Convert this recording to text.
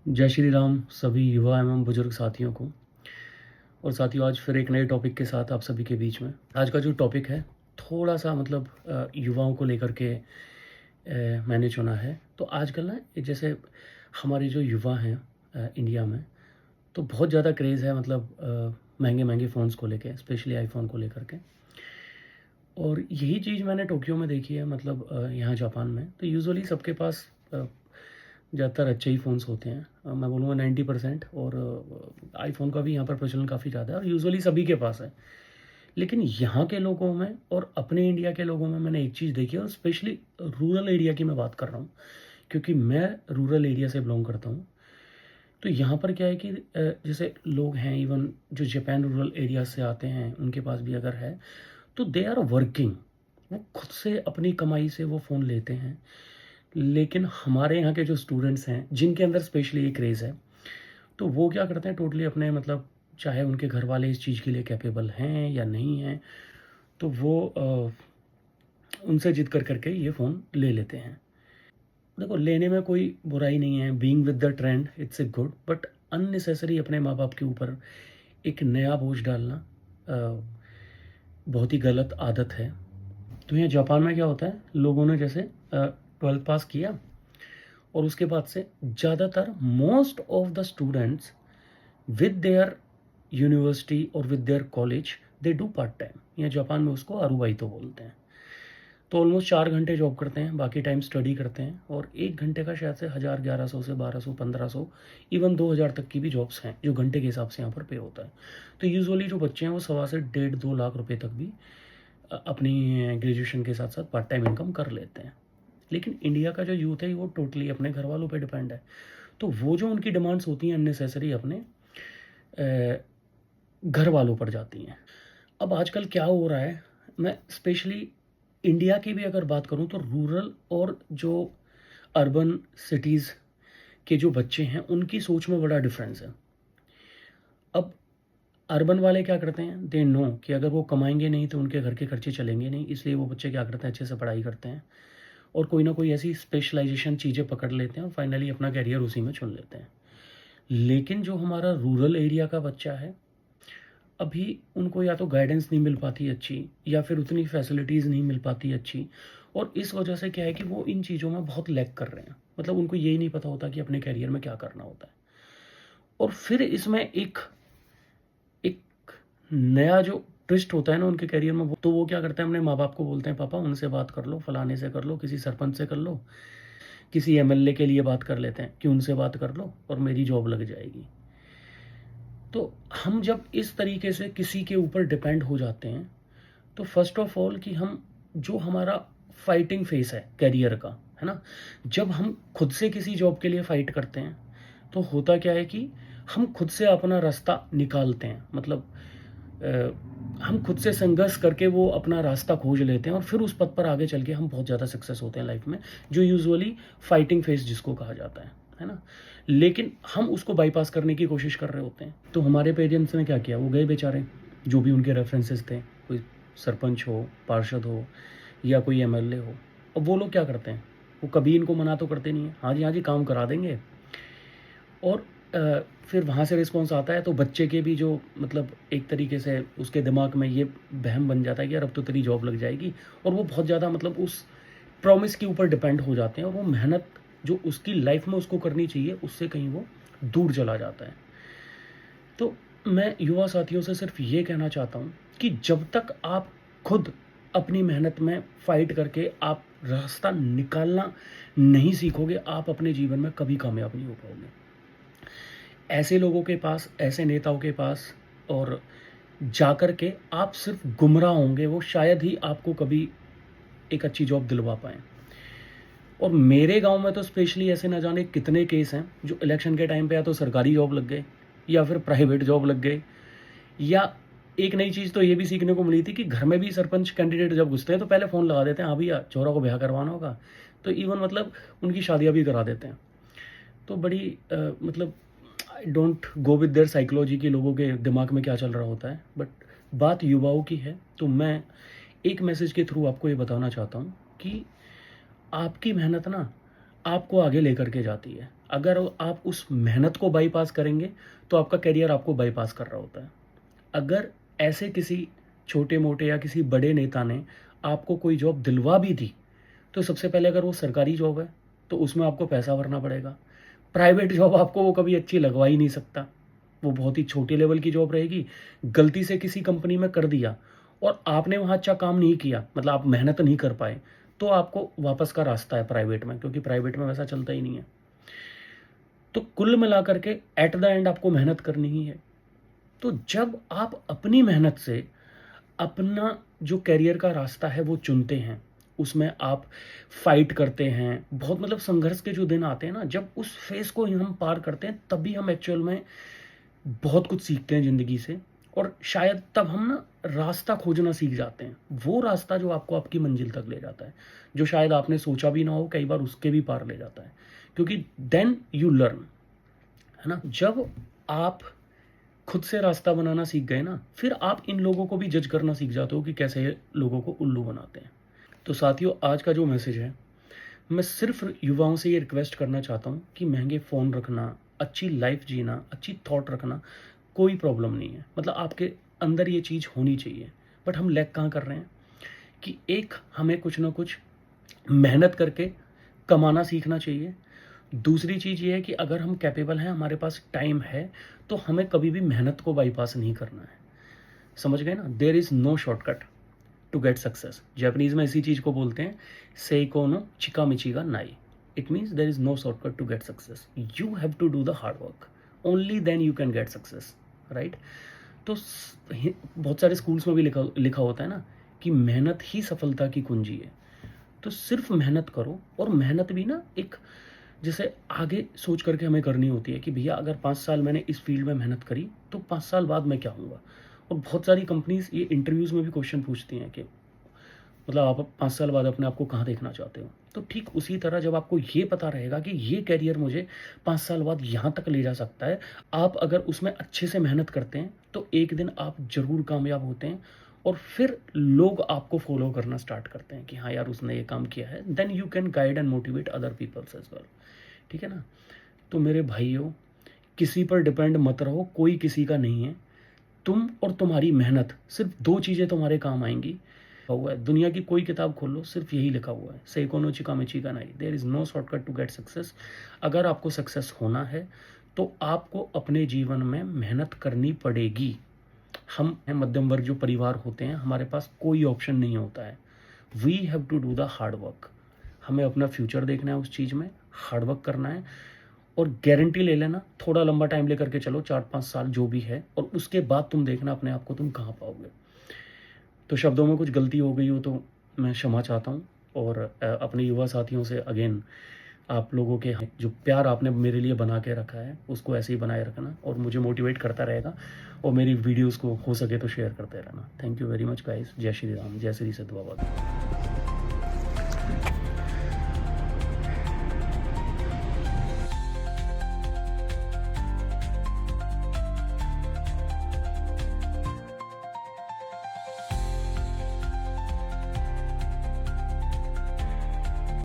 जय श्री राम सभी युवा एवं बुजुर्ग साथियों को। और साथियों, आज फिर एक नए टॉपिक के साथ आप सभी के बीच में। आज का जो टॉपिक है थोड़ा सा युवाओं को लेकर के मैंने चुना है। तो आजकल ना जैसे हमारे जो युवा हैं इंडिया में, तो बहुत ज़्यादा क्रेज़ है महंगे महंगे फ़ोन्स को लेके, स्पेशली आईफोन को लेकर के। और यही चीज़ मैंने टोक्यो में देखी है, यहाँ जापान में। तो यूजुअली सबके पास ज़्यादातर अच्छे ही फ़ोन्स होते हैं। मैं बोलूँगा 90%। और आईफ़ोन का भी यहाँ पर प्रचलन काफ़ी ज़्यादा है और यूजुअली सभी के पास है। लेकिन यहाँ के लोगों में और अपने इंडिया के लोगों में मैंने एक चीज़ देखी है, और स्पेशली रूरल एरिया की मैं बात कर रहा हूँ, क्योंकि मैं रूरल एरिया से बिलॉन्ग करता हूँ। तो यहाँ पर क्या है कि जैसे लोग हैं, इवन जो जापान रूरल एरिया से आते हैं, उनके पास भी अगर है तो दे आर वर्किंग। वो खुद से अपनी कमाई से वो फ़ोन लेते हैं। लेकिन हमारे यहाँ के जो स्टूडेंट्स हैं, जिनके अंदर स्पेशली ये क्रेज़ है, तो वो क्या करते हैं, टोटली अपने चाहे उनके घर वाले इस चीज़ के लिए कैपेबल हैं या नहीं हैं, तो वो उनसे जिद कर करके ये फ़ोन ले लेते हैं। देखो, लेने में कोई बुराई नहीं है, being with the trend it's a good, but unnecessary अपने माँ बाप के ऊपर एक नया बोझ डालना बहुत ही गलत आदत है। तो यहाँ जापान में क्या होता है, लोगों ने जैसे 12th पास किया और उसके बाद से ज़्यादातर most of the students with their university और with their college they do part time. यहाँ जापान में उसको अरुबाइतो बोलते हैं। तो ऑलमोस्ट 4 घंटे जॉब करते हैं, बाकी टाइम स्टडी करते हैं, और 1 घंटे का शायद से 1000, 1100 से 1200, 1500, इवन 2000 तक की भी जॉब्स हैं जो घंटे के हिसाब से यहाँ पर पे होता है। तो यूजुअली जो बच्चे हैं वो 1.25 से 1.5 2 लाख रुपए तक भी अपनी ग्रेजुएशन के साथ साथ पार्ट टाइम इनकम कर लेते हैं। लेकिन इंडिया का जो यूथ है वो टोटली अपने घर वालों पे डिपेंड है। तो वो जो उनकी डिमांड्स होती हैं अननेसेसरी अपने घर वालों पर जाती हैं। अब आजकल क्या हो रहा है, मैं स्पेशली इंडिया की भी अगर बात करूं, तो रूरल और जो अर्बन सिटीज़ के जो बच्चे हैं उनकी सोच में बड़ा डिफरेंस है। अब अर्बन वाले क्या करते हैं, दे नो कि अगर वो कमाएंगे नहीं तो उनके घर के खर्चे चलेंगे नहीं, इसलिए वो बच्चे क्या करते हैं, अच्छे से पढ़ाई करते हैं और कोई ना कोई ऐसी स्पेशलाइजेशन चीज़ें पकड़ लेते हैं और फाइनली अपना कैरियर उसी में चुन लेते हैं। लेकिन जो हमारा रूरल एरिया का बच्चा है, अभी उनको या तो गाइडेंस नहीं मिल पाती अच्छी, या फिर उतनी फैसिलिटीज़ नहीं मिल पाती अच्छी, और इस वजह से क्या है कि वो इन चीज़ों में बहुत लैग कर रहे हैं। उनको यही नहीं पता होता कि अपने करियर में क्या करना होता है। और फिर इसमें एक एक नया जो ट्विस्ट होता है ना उनके करियर में, तो वो क्या करते हैं, अपने माँ बाप को बोलते हैं, पापा उनसे बात कर लो, फलाने से कर लो, किसी सरपंच से कर लो, किसी एमएलए के लिए बात कर लेते हैं कि उनसे बात कर लो और मेरी जॉब लग जाएगी। तो हम जब इस तरीके से किसी के ऊपर डिपेंड हो जाते हैं, तो फर्स्ट ऑफ ऑल कि हम जो हमारा फाइटिंग फेस है करियर का, है ना, जब हम खुद से किसी जॉब के लिए फाइट करते हैं, तो होता क्या है कि हम खुद से अपना रास्ता निकालते हैं। हम खुद से संघर्ष करके वो अपना रास्ता खोज लेते हैं और फिर उस पथ पर आगे चल के हम बहुत ज़्यादा सक्सेस होते हैं लाइफ में, जो यूजुअली फाइटिंग फेस जिसको कहा जाता है ना। लेकिन हम उसको बाईपास करने की कोशिश कर रहे होते हैं। तो हमारे पेरेंट्स ने क्या किया, वो गए बेचारे, जो भी उनके रेफरेंसेस थे, कोई सरपंच हो, पार्षद हो, या कोई एमएलए हो। अब वो लोग क्या करते हैं, वो कभी इनको मना तो करते नहीं है, हाँ जी काम करा देंगे। और फिर वहाँ से रिस्पॉन्स आता है, तो बच्चे के भी जो एक तरीके से उसके दिमाग में ये वहम बन जाता है कि यार अब तो तेरी जॉब लग जाएगी, और वो बहुत ज़्यादा उस प्रॉमिस के ऊपर डिपेंड हो जाते हैं, और वो मेहनत जो उसकी लाइफ में उसको करनी चाहिए उससे कहीं वो दूर चला जाता है। तो मैं युवा साथियों से सिर्फ ये कहना चाहता हूँ कि जब तक आप खुद अपनी मेहनत में फाइट करके आप रास्ता निकालना नहीं सीखोगे, आप अपने जीवन में कभी कामयाब नहीं हो पाओगे। ऐसे लोगों के पास, ऐसे नेताओं के पास और जाकर के आप सिर्फ गुमराह होंगे, वो शायद ही आपको कभी एक अच्छी जॉब दिलवा पाएँ। और मेरे गांव में तो स्पेशली ऐसे ना जाने कितने केस हैं जो इलेक्शन के टाइम पे या तो सरकारी जॉब लग गए या फिर प्राइवेट जॉब लग गए। या एक नई चीज़ तो ये भी सीखने को मिली थी कि घर में भी सरपंच कैंडिडेट जब घुसते हैं तो पहले फ़ोन लगा देते हैं, हाँ भैया छोरा को ब्याह करवाना होगा, तो इवन उनकी शादियाँ भी करा देते हैं। तो बड़ी I don't go with their psychology कि लोगों के दिमाग में क्या चल रहा होता है, बट बात युवाओं की है। तो मैं एक मैसेज के थ्रू आपको ये बताना चाहता हूँ कि आपकी मेहनत ना आपको आगे लेकर के जाती है। अगर आप उस मेहनत को बाईपास करेंगे तो आपका करियर आपको बाईपास कर रहा होता है। अगर ऐसे किसी छोटे मोटे या किसी बड़े नेता ने आपको कोई जॉब दिलवा भी दी, तो सबसे पहले अगर वो सरकारी जॉब है तो उसमें आपको पैसा भरना पड़ेगा। प्राइवेट जॉब आपको वो कभी अच्छी लगवा ही नहीं सकता, वो बहुत ही छोटी लेवल की जॉब रहेगी। गलती से किसी कंपनी में कर दिया और आपने वहाँ अच्छा काम नहीं किया, मतलब आप मेहनत नहीं कर पाए, तो आपको वापस का रास्ता है प्राइवेट में, क्योंकि प्राइवेट में वैसा चलता ही नहीं है। तो कुल मिलाकर के एट द एंड आपको मेहनत करनी ही है। तो जब आप अपनी मेहनत से अपना जो करियर का रास्ता है वो चुनते हैं, उसमें आप फाइट करते हैं, बहुत मतलब संघर्ष के जो दिन आते हैं ना, जब उस फेस को हम पार करते हैं तभी हम एक्चुअल में बहुत कुछ सीखते हैं ज़िंदगी से। और शायद तब हम ना रास्ता खोजना सीख जाते हैं, वो रास्ता जो आपको आपकी मंजिल तक ले जाता है, जो शायद आपने सोचा भी ना हो, कई बार उसके भी पार ले जाता है, क्योंकि देन यू लर्न, है ना। जब आप खुद से रास्ता बनाना सीख गए ना, फिर आप इन लोगों को भी जज करना सीख जाते हो कि कैसे ये लोगों को उल्लू बनाते हैं। तो साथियों, आज का जो मैसेज है, मैं सिर्फ युवाओं से ये रिक्वेस्ट करना चाहता हूँ कि महंगे फ़ोन रखना, अच्छी लाइफ जीना, अच्छी थॉट रखना कोई प्रॉब्लम नहीं है, मतलब आपके अंदर ये चीज़ होनी चाहिए। बट हम लैक कहाँ कर रहे हैं कि एक हमें कुछ ना कुछ मेहनत करके कमाना सीखना चाहिए। दूसरी चीज़ ये है कि अगर हम कैपेबल हैं, हमारे पास टाइम है, तो हमें कभी भी मेहनत को बाईपास नहीं करना है। समझ गए ना, there is no shortcut to get success. Japanese में इसी चीज़ को बोलते हैं सेइको नो चिकामिचिगा नाई। It means there is no shortcut to get success, you have to do the hard work, only then you can get success, right. तो बहुत सारे स्कूल्स में भी लिखा होता है ना कि मेहनत ही सफलता की कुंजी है। तो सिर्फ मेहनत करो, और मेहनत भी ना एक जैसे आगे सोच करके हमें करनी होती है कि भैया अगर 5 साल मैंने इस फील्ड में मेहनत करी तो 5 साल बाद मैं क्या हूँगा। और बहुत सारी कंपनीज ये इंटरव्यूज़ में भी क्वेश्चन पूछती हैं कि मतलब आप 5 साल बाद अपने आप को कहाँ देखना चाहते हो। तो ठीक उसी तरह जब आपको ये पता रहेगा कि ये करियर मुझे 5 साल बाद यहाँ तक ले जा सकता है, आप अगर उसमें अच्छे से मेहनत करते हैं तो एक दिन आप ज़रूर कामयाब होते हैं, और फिर लोग आपको फॉलो करना स्टार्ट करते हैं कि हाँ यार उसने ये काम किया है। Then you can guide and motivate other peoples as well, ठीक है ना। तो मेरे भाइयों, किसी पर डिपेंड मत रहो, कोई किसी का नहीं है। तुम और तुम्हारी मेहनत, सिर्फ 2 चीज़ें तुम्हारे काम आएंगी। लिखा हुआ है, दुनिया की कोई किताब खोल लो, सिर्फ यही लिखा हुआ है, सेइको नो चिकामिची का नहीं, there is no shortcut to get success. अगर आपको सक्सेस होना है तो आपको अपने जीवन में मेहनत करनी पड़ेगी। हम मध्यम वर्ग जो परिवार होते हैं, हमारे पास कोई ऑप्शन नहीं होता है, we have to do the hard work. हमें अपना फ्यूचर देखना है, उस चीज़ में हार्ड वर्क करना है, और गारंटी ले लेना, थोड़ा लंबा टाइम लेकर के चलो, 4-5 साल जो भी है, और उसके बाद तुम देखना अपने आप को तुम कहाँ पाओगे। तो शब्दों में कुछ गलती हो गई हो तो मैं क्षमा चाहता हूँ, और अपने युवा साथियों से अगेन, आप लोगों के जो प्यार आपने मेरे लिए बना के रखा है उसको ऐसे ही बनाए रखना, और मुझे मोटिवेट करता रहेगा, और मेरी वीडियोस को हो सके तो शेयर करते रहना। Thank you very much guys. जय श्री राम, जय श्री सद्भावना।